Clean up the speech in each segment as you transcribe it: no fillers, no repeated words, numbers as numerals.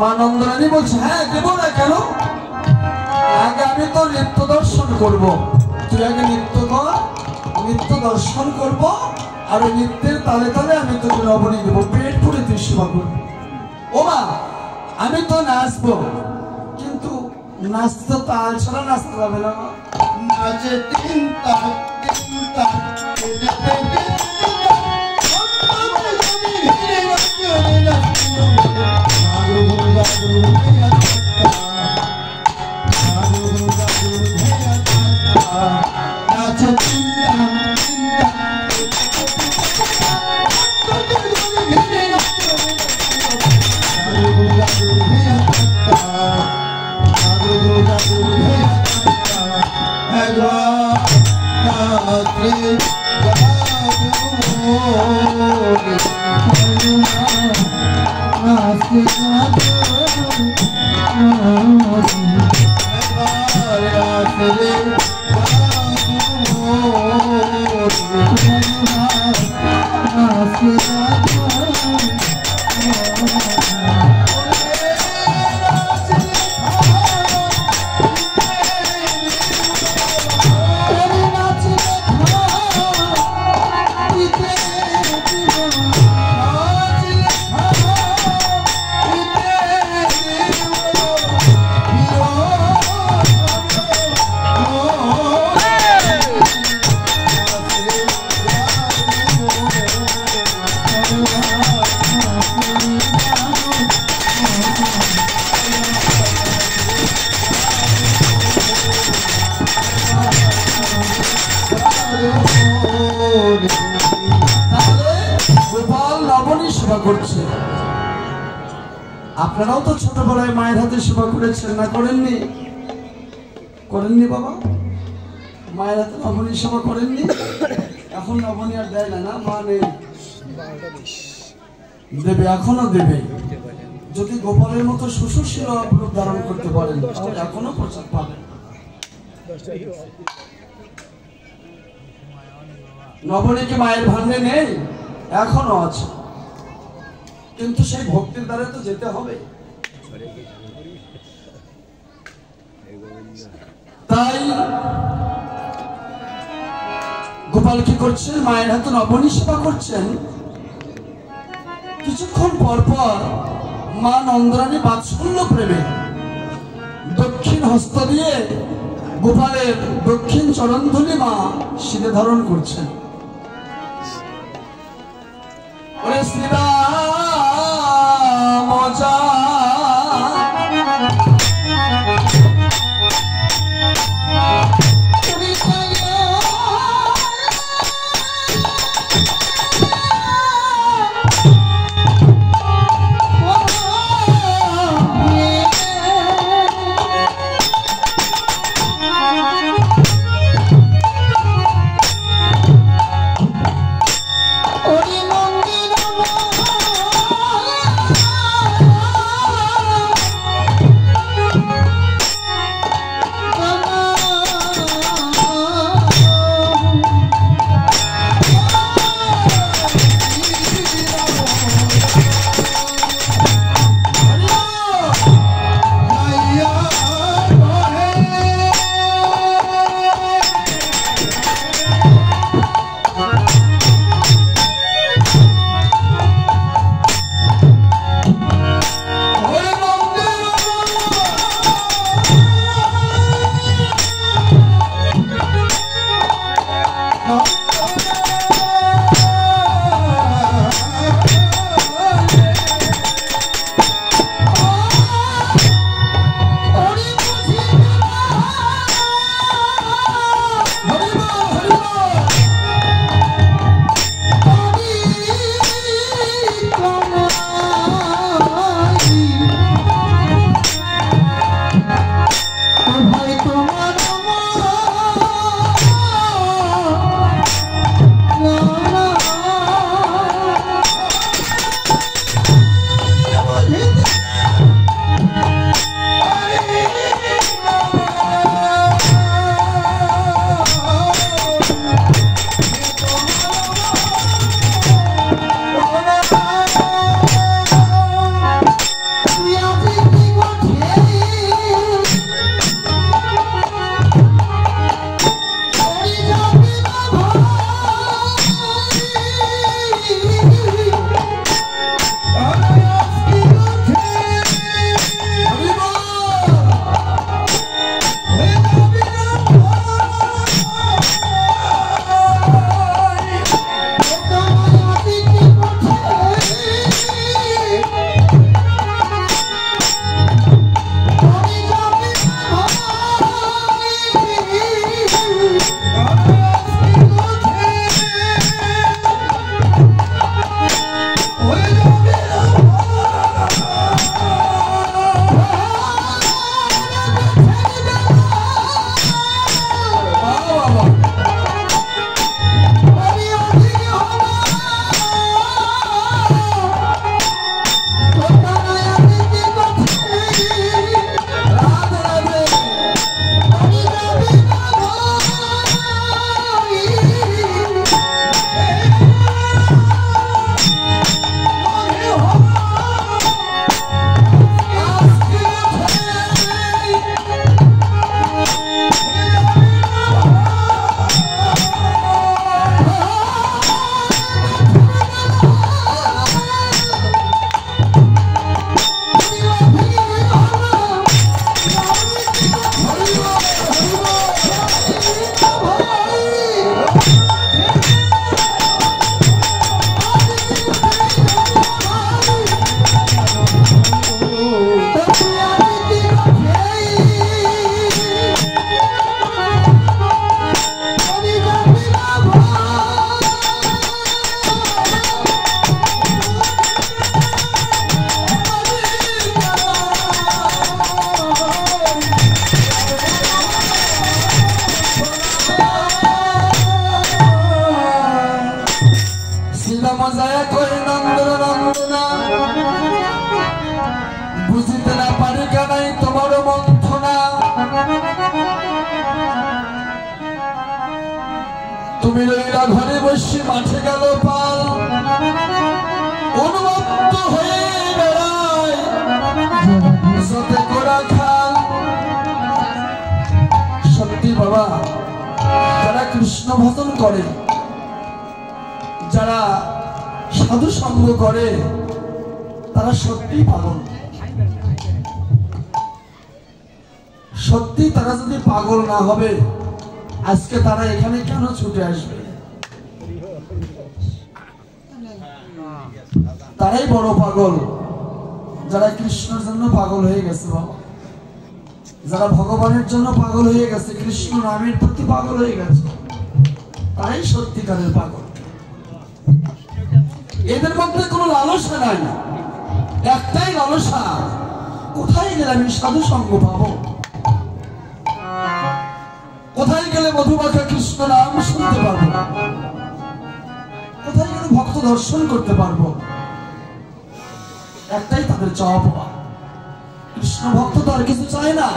মানন্দরানী বলছে হ্যাঁ দেব না কেন আগে আমি তো নৃত্য দর্শন করব তুই আগে নৃত্য কর নৃত্য দর্শন করব আর ওই নৃত্যের তালে তালে আমি তোকে লবণী দেবো পেট পুরে তুই সেবা করবি ও মা আমি তো নাচবো কিন্তু নাচতে তাল ছাড়া নাচতে পারবে না নাচে তিন তাল করছে আপনারাও তো ছোটবেলায় মায়ের হাতে সেবা করেছেন না করেননি করেননি বাবা মায়ের হাতে লবণী সেবা করেননি এখন নবনী আর দেয় না, মা নেই, দেবে, এখনো দেবে। যদি গোপালের মতো সুশীল রূপ ধারণ করতে পারেন তাহলে এখনো প্রসাদ পাবেন। নবনী কি মায়ের ভান্ডে নেই? এখনো আছে, কিন্তু সেই ভক্তির দ্বারা তো যেতে হবে। তাই গোপাল কি করছেন? মায়ের হাতে নবনী সেবা করছেন। কিছুক্ষণ পর পর মা নন্দরানী বাৎসল্য প্রেমে দক্ষিণ হস্ত দিয়ে গোপালের দক্ষিণ চরণধুলি মা শিরে ধারণ করছেন। ওরে শ্রীরাম মজা তুমি রইলা ঘরে বসে মাঠে গেল পাল উন্মত্ত হয়ে বেড়ায় যতে করা খাল। সত্যি বাবা, যারা কৃষ্ণ ভজন করে, যারা সাধু সঙ্গ করে, তারা সত্যি পাগল। সত্যি তারা যদি পাগল না হবে, আজকে তারা এখানে কেন ছুটে আসবে? তারাই বড় পাগল, যারা কৃষ্ণের জন্য পাগল হয়ে গেছে বাবা, যারা ভগবানের জন্য পাগল হয়ে গেছে, কৃষ্ণ নামের প্রতি পাগল হয়ে গেছে, তারাই সত্যিকারের পাগল। এদের মধ্যে কোনো লালসা নাই, একটাই লালসা, কোথায় গেলে আমি সাধু সঙ্গ পাবো, কোথায় গেলে মধুমাখা কৃষ্ণ নাম শুনতে পারবো, কোথায় গেলে ভক্ত দর্শন করতে পারবো, একটাই তাদের চাওয়া পাওয়া। কৃষ্ণ ভক্ত তো আর কিছু চায় না।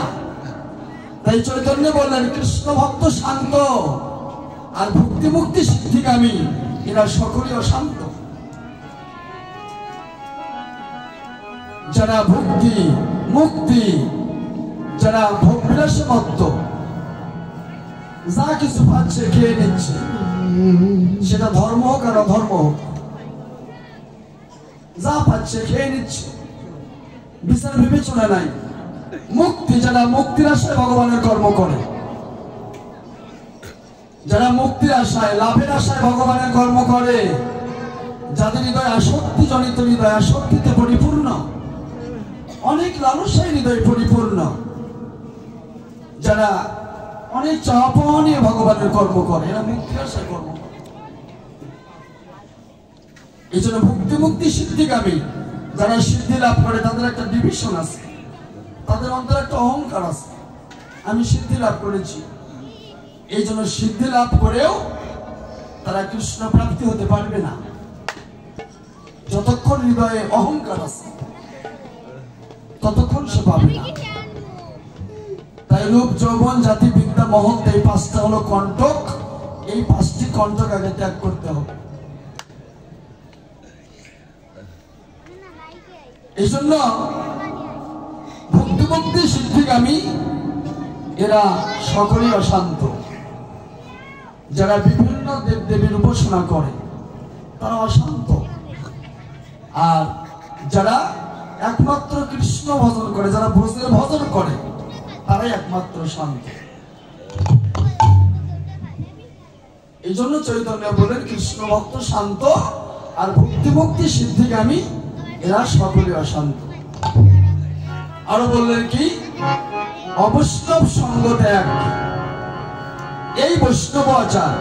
তাই চৈতন্য বললেন, কৃষ্ণ ভক্ত শান্ত, আর ভক্তি মুক্তি সিদ্ধিকামী এরা সকলেই অশান্ত। যারা ভক্তি মুক্তি, যারা ভোগ বিলাসে মত্ত, যা কিছু পাচ্ছে খেয়ে নিচ্ছে, সেটা ধর্ম হোক আর অধর্ম হোক, যা পাচ্ছে খেয়ে নিচ্ছে, বিচার বিবেচনা নাই। মুক্তি, যারা মুক্তির আশায় ভগবানের কর্ম করে, যারা মুক্তির আশায় লাভের আশায় ভগবানের কর্ম করে, যাদের হৃদয় আসক্তি জনিত, হৃদয় আসক্তিতে পরিপূর্ণ, অনেক লালসায় হৃদয় পরিপূর্ণ, যারা অনেক চাওয়া পাওয়া নিয়ে ভগবানের কর্ম করে, এরা মুক্তির আশায় কর্ম করে। এই জন্য ভক্তি মুক্তি সিদ্ধিকামী যারা সিদ্ধি লাভ করে, তাদের একটা ডিভিশন আছে, তাদের অন্তরে একটা অহংকার আছে, আমি সিদ্ধি লাভ করেছি। এই জন্য সিদ্ধি লাভ করেও তারা কৃষ্ণ প্রাপ্তি হতে পারবে না, যতক্ষণ হৃদয়ে অহংকার আছে ততক্ষণ সে পাবে না। তাই রূপ যৌবন জাতি বিদ্যা মহৎ, এই পাঁচটা হলো কণ্টক। এই পাঁচটি কণ্টক আগে ত্যাগ করতে হবে। এই জন্য ভক্তি মুক্তি সিদ্ধিকামী এরা সকলেই অশান্ত। যারা বিভিন্ন দেব দেবীর উপাসনা করে তারা অশান্ত, আর যারা একমাত্র কৃষ্ণ ভজন করে, যারা ব্রজের ভজন করে, তারাই একমাত্র শান্ত। এই জন্য চৈতন্য বলেন, কৃষ্ণ ভক্ত শান্ত, আর ভক্তি মুক্তি সিদ্ধিকামী এরা সকলে অশান্ত। আরো বললেন কি, অবৈষ্ণব সঙ্গ ত্যাগ, এই বৈষ্ণব আচার,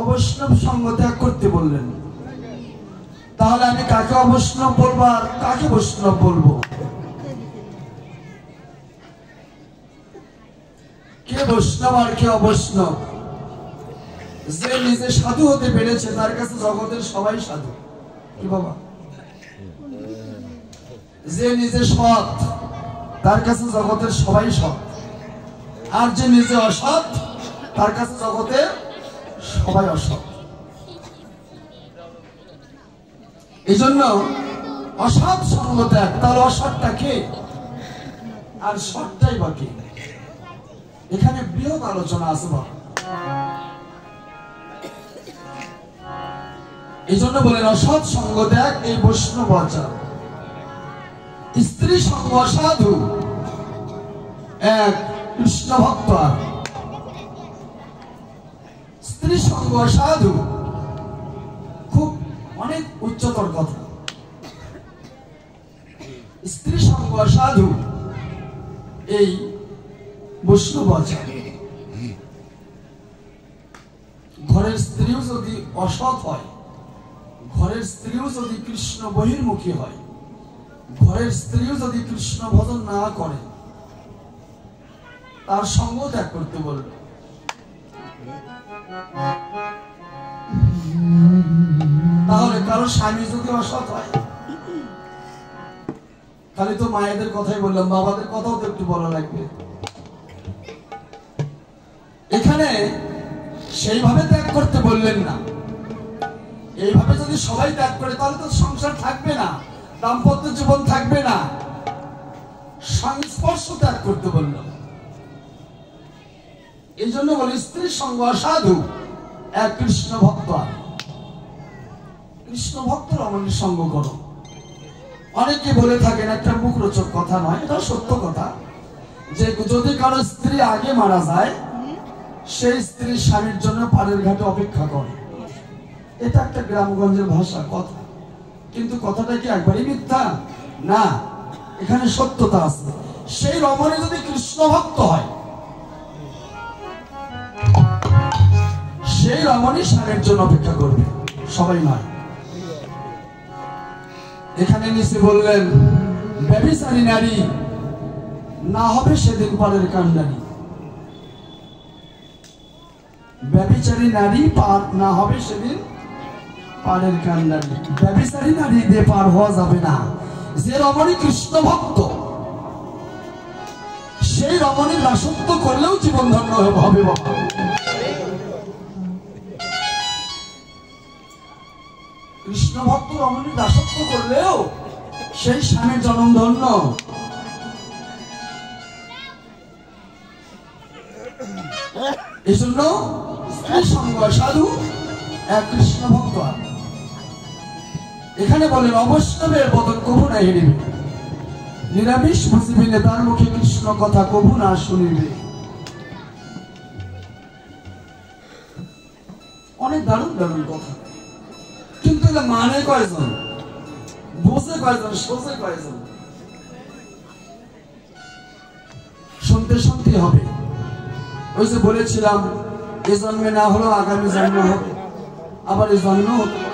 অবৈষ্ণব সঙ্গ ত্যাগ করতে বললেন। তাহলে আমি কাকে অবৈষ্ণব বলবো আর কাকে বৈষ্ণব বলবো? কে বৈষ্ণব আর কে অবৈষ্ণব? যে নিজে সাধু হতে পেরেছে তার কাছে জগতের সবাই সাধু। কি বাবা? যে নিজে সৎ তার কাছে জগতের সবাই সৎ, আর যে নিজে অসৎ তার কাছে জগতের সবাই অসৎ। এই জন্য অসৎ সঙ্গ ত্যাগ। তাহলে অসৎটা কে আর সৎটাই বা কে? এখানে বৃহৎ আলোচনা আছে বাবা। এই জন্য বলেন অসৎ সঙ্গ ত্যাগ, এই বৈষ্ণব আচার। স্ত্রী সঙ্গ অসাধু, এক কৃষ্ণ ভক্ত। স্ত্রী সঙ্গ অসাধু খুব অনেক উচ্চতর কথা। স্ত্রী সঙ্গ অসাধু এই বৈষ্ণব আচার। ঘরের স্ত্রীও যদি অসৎ হয়, ঘরের স্ত্রীও যদি কৃষ্ণ বহির্মুখী হয়, ঘরের স্ত্রীও যদি কৃষ্ণ ভজন না করে, তার সঙ্গ ত্যাগ করতে বলবে। তাহলে কারো স্বামী যদি অসৎ হয়, খালি তো মায়েদের কথাই বললাম, বাবাদের কথাও তো একটু বলা লাগবে। এখানে এখানে সেইভাবে ত্যাগ করতে বললেন না। এইভাবে যদি সবাই ত্যাগ করে তাহলে তো সংসার থাকবে না, দাম্পত্য জীবন থাকবে না। সংস্পর্শ ত্যাগ করতে বলল। এই জন্য বলে স্ত্রীর সঙ্গ অসাধু, এক কৃষ্ণ ভক্ত। কৃষ্ণ ভক্ত রমণীর সঙ্গ করো। অনেকে বলে থাকেন, একটা মুখরোচক কথা নয়, এটা সত্য কথা, যে যদি কারো স্ত্রী আগে মারা যায় সেই স্ত্রী স্বামীর জন্য পাড়ের ঘাটে অপেক্ষা করে। এটা একটা গ্রামগঞ্জের ভাষা কথা, কিন্তু কথাটা কি একবারই মিথ্যা না, এখানে সত্যতা আছে। সেই রমণী যদি কৃষ্ণ ভক্ত হয়, সেই রমণী স্বামীর জন্য অপেক্ষা করবে, সবাই নয়। এখানে নিচে বললেন ব্যভিচারী নারী না হবে সেদিন পাড়ের কান্ডারি। ব্যভিচারী নারী পার না হবে সেদিন পাড়ের কান্ডারি। ব্যভিচারী নারী দিয়ে পার হওয়া যাবে না। যে রমণী কৃষ্ণ ভক্ত, সেই রমণীর দাসত্ব করলেও জীবন ধন্য হবে বাবা। কৃষ্ণ ভক্ত রমণীর দাসত্ব করলেও সেই স্বামীর জন্ম ধন্য। এই জন্য স্ত্রীর সঙ্গ সাধু, এক কৃষ্ণ ভক্ত। এখানে বলেন অবৈষ্ণবের বদন কবু না হেরিবে, নিরামিষ বুঝিবি তার মুখে কৃষ্ণ কথা কবু না শুনিবে। অনেক দারুণ দারুণ কথা, কিন্তু এটা মানে কয়জন, বোঝে কয়জন, সোজে কয়জন? শুনতে শুনতে হবে। ওই যে বলেছিলাম, এ জন্মে না হলো আগামী জন্ম হবে, আবার এই জন্ম হতে পারে।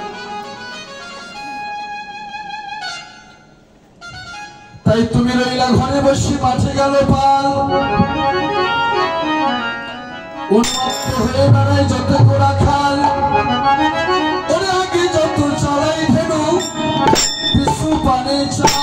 তাই তুমি রইলা ঘরে বসে, মাঠে গেল পাল, উন্মত্ত হয়ে বেড়ায় যত গোড়া খাল। ওরে আগে যত চালাই ধেনু, পিছু পানে চাল।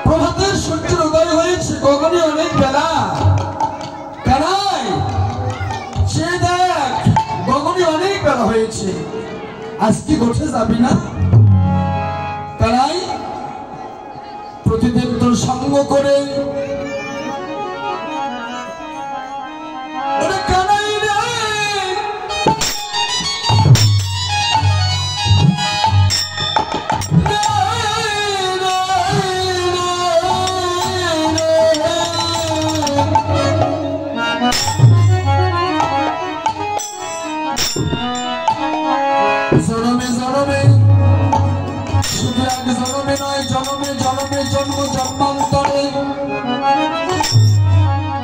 প্রভাতের সূর্যের উদয় হয়েছে, গগনে অনেক বেলা। কানাই সে দেখ, গগনে অনেক বেলা হয়েছে, আজকে গোঠে যাবি না? কানাই প্রতিদিন তোর সঙ্গ করে,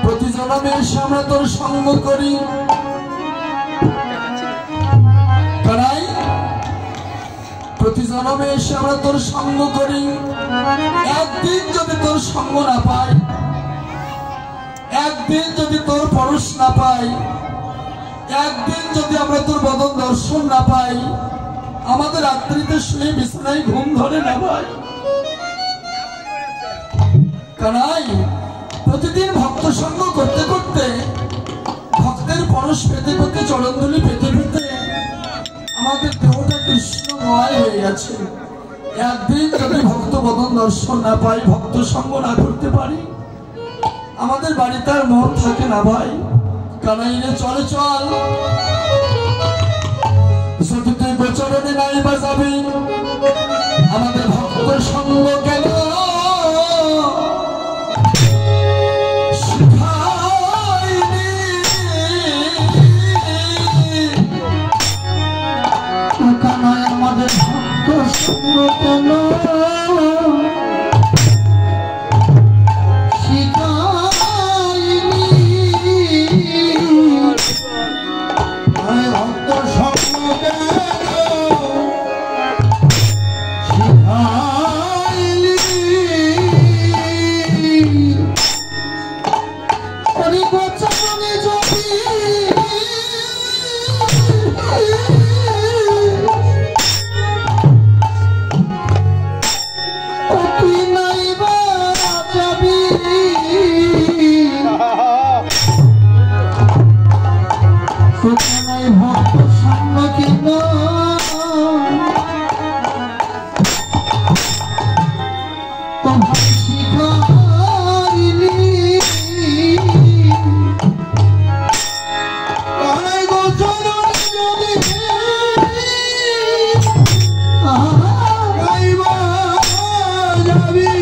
প্রতি জন্মে এসে আমরা তোর সঙ্গ করি। প্রতি জন্মে এসে আমরা তোর সঙ্গ করি। একদিন যদি তোর সঙ্গ না পাই, একদিন যদি তোর পরশ না পাই, একদিন যদি আমরা তোর বদন দর্শন না পাই, আমাদের রাত্রিতে শুয়ে বিছানায় ঘুম ধরে না ভাই। কানাই প্রতিদিন ভক্ত সঙ্গ করতে করতে, ভক্তের পরশ পেতে পেতে, চরণধুলি পেতে পেতে আমাদের দেহটা কৃষ্ণময় হয়ে গেছে। একদিন যদি ভক্ত বদন দর্শন না পাই, ভক্ত সঙ্গ না করতে পারি, আমাদের বাড়িতে আর মন থাকে না ভাই। কানাইরে চলে চল, যদি তুই গোচরণে নাই বাজাবি, আমাদের ভক্ত সঙ্গ কেন শিখাইনি? কানাই আমাদের ভক্ত সঙ্গ কেন শিখাইনি? ভক্ত সঙ্গ কেন শিখাইনি? অনেক বচনে যদি ভক্ত সঙ্গ কেন তোমায় শিখাইনি? কানাই গোচরণে যদি গাইবা যাবি,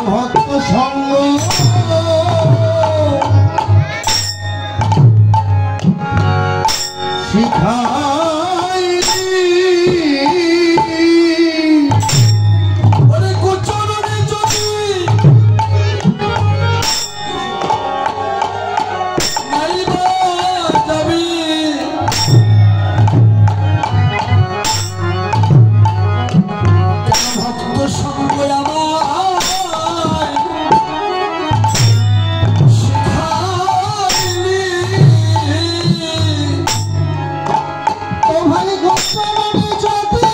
ভক্ত সঙ্গ শিখাইনি? ওরে গোচরণে যদি নাই বাজাবি, কেন ভক্ত সঙ্গ আমায় শিখাইনি? তোমায় গোচরণে যদি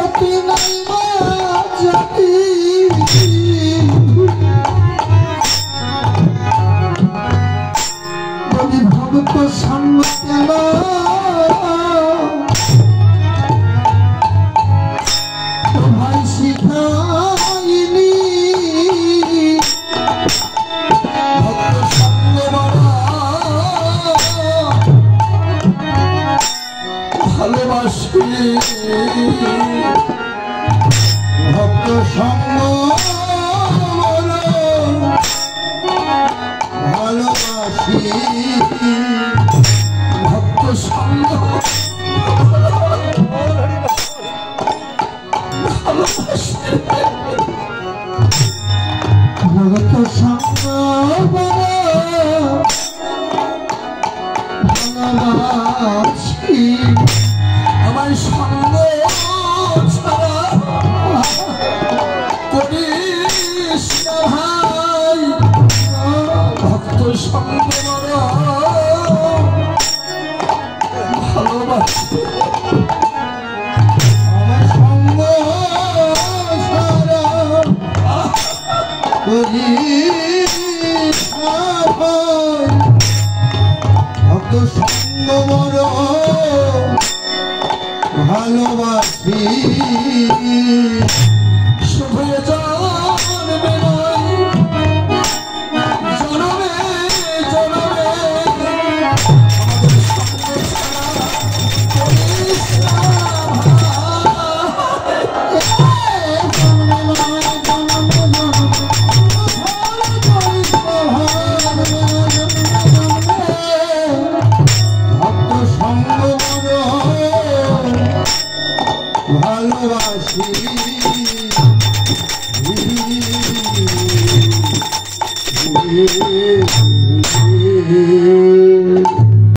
অতি নাই বাজাবি, যদি ভক্ত সঙ্গ কেন তোমায় শিখাইনি? ভক্ত সঙ্গ ভালোবাসি, ভক্ত সঙ্গ ভালোবাসি, ভক্ত সঙ্গ ভালোবাসি, ভক্ত সঙ্গ ভালোবাসি। আমার সঙ্গ ছাড়া করিস না ভাই, ভক্ত সঙ্গ ভালোবাসি। আমার সঙ্গ ছাড়া করিস না ভাই, ভক্ত সঙ্গ বড় ভালোবাসি। শুধু জন্মে নয়, জনমে জনমে আমাদের সঙ্গ ছাড়া করিস না ভক্ত সঙ্গ ভালোবাসি।